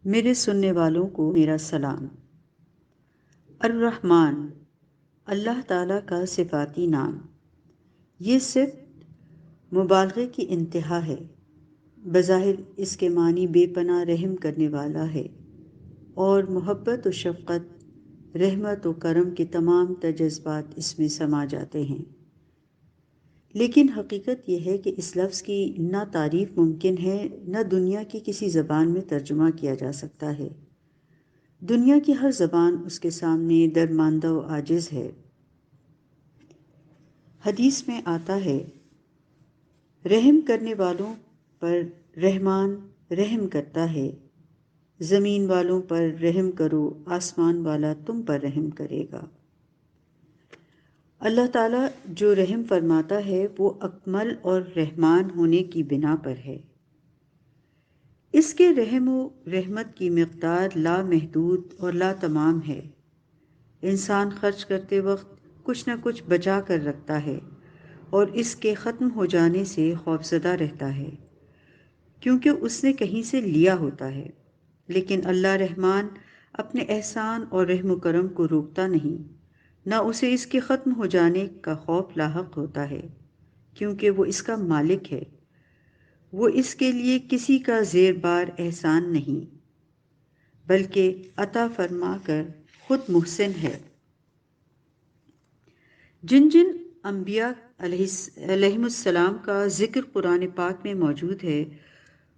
میرے سننے والوں کو میرا سلام۔ الرحمن اللہ تعالیٰ کا صفاتی نام۔ یہ صفت مبالغے کی انتہا ہے۔ بظاہر اس کے معنی بے پناہ رحم کرنے والا ہے اور محبت و شفقت، رحمت و کرم کے تمام جذبات اس میں سما جاتے ہیں۔ لیکن حقیقت یہ ہے کہ اس لفظ کی نہ تعریف ممکن ہے، نہ دنیا کی کسی زبان میں ترجمہ کیا جا سکتا ہے۔ دنیا کی ہر زبان اس کے سامنے درماندہ و عاجز ہے۔ حدیث میں آتا ہے، رحم کرنے والوں پر رحمان رحم کرتا ہے، زمین والوں پر رحم کرو، آسمان والا تم پر رحم کرے گا۔ اللہ تعالیٰ جو رحم فرماتا ہے وہ اکمل اور رحمان ہونے کی بنا پر ہے۔ اس کے رحم و رحمت کی مقدار لامحدود اور لا تمام ہے۔ انسان خرچ کرتے وقت کچھ نہ کچھ بچا کر رکھتا ہے اور اس کے ختم ہو جانے سے خوفزدہ رہتا ہے، کیونکہ اس نے کہیں سے لیا ہوتا ہے۔ لیکن اللہ رحمان اپنے احسان اور رحم و کرم کو روکتا نہیں، نہ اسے اس کے ختم ہو جانے کا خوف لاحق ہوتا ہے، کیونکہ وہ اس کا مالک ہے۔ وہ اس کے لیے کسی کا زیر بار احسان نہیں، بلکہ عطا فرما کر خود محسن ہے۔ جن جن انبیاء علیہم السلام کا ذکر قرآن پاک میں موجود ہے،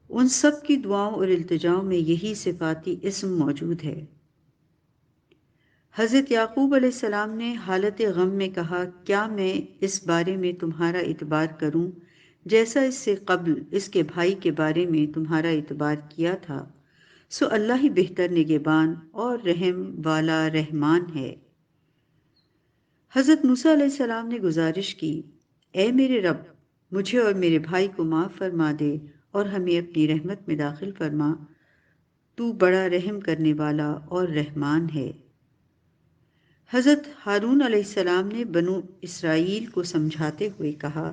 ان سب کی دعاؤں اور التجاؤں میں یہی صفاتی اسم موجود ہے۔ حضرت یعقوب علیہ السلام نے حالت غم میں کہا، کیا میں اس بارے میں تمہارا اعتبار کروں جیسا اس سے قبل اس کے بھائی کے بارے میں تمہارا اعتبار کیا تھا؟ سو اللہ ہی بہتر نگہبان اور رحم والا رحمان ہے۔ حضرت موسیٰ علیہ السلام نے گزارش کی، اے میرے رب، مجھے اور میرے بھائی کو معاف فرما دے اور ہمیں اپنی رحمت میں داخل فرما، تو بڑا رحم کرنے والا اور رحمان ہے۔ حضرت ہارون علیہ السلام نے بنو اسرائیل کو سمجھاتے ہوئے کہا،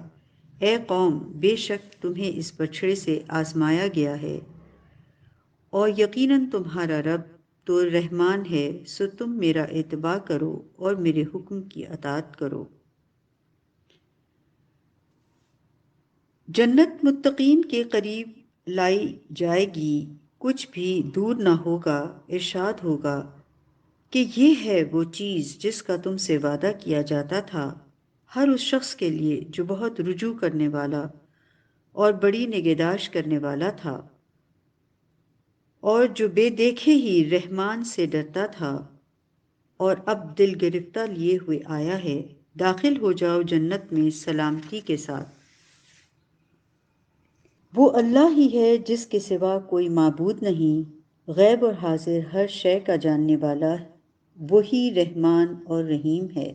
اے قوم، بے شک تمہیں اس بچھڑے سے آزمایا گیا ہے اور یقیناً تمہارا رب تو رحمان ہے، سو تم میرا اتباع کرو اور میرے حکم کی اطاعت کرو۔ جنت متقین کے قریب لائی جائے گی، کچھ بھی دور نہ ہوگا۔ ارشاد ہوگا کہ یہ ہے وہ چیز جس کا تم سے وعدہ کیا جاتا تھا، ہر اس شخص کے لیے جو بہت رجوع کرنے والا اور بڑی نگہداشت کرنے والا تھا، اور جو بے دیکھے ہی رحمان سے ڈرتا تھا اور اب دل گرفتہ لیے ہوئے آیا ہے۔ داخل ہو جاؤ جنت میں سلامتی کے ساتھ۔ وہ اللہ ہی ہے جس کے سوا کوئی معبود نہیں، غیب اور حاضر ہر شے کا جاننے والا، وہی رحمان اور رحیم ہے۔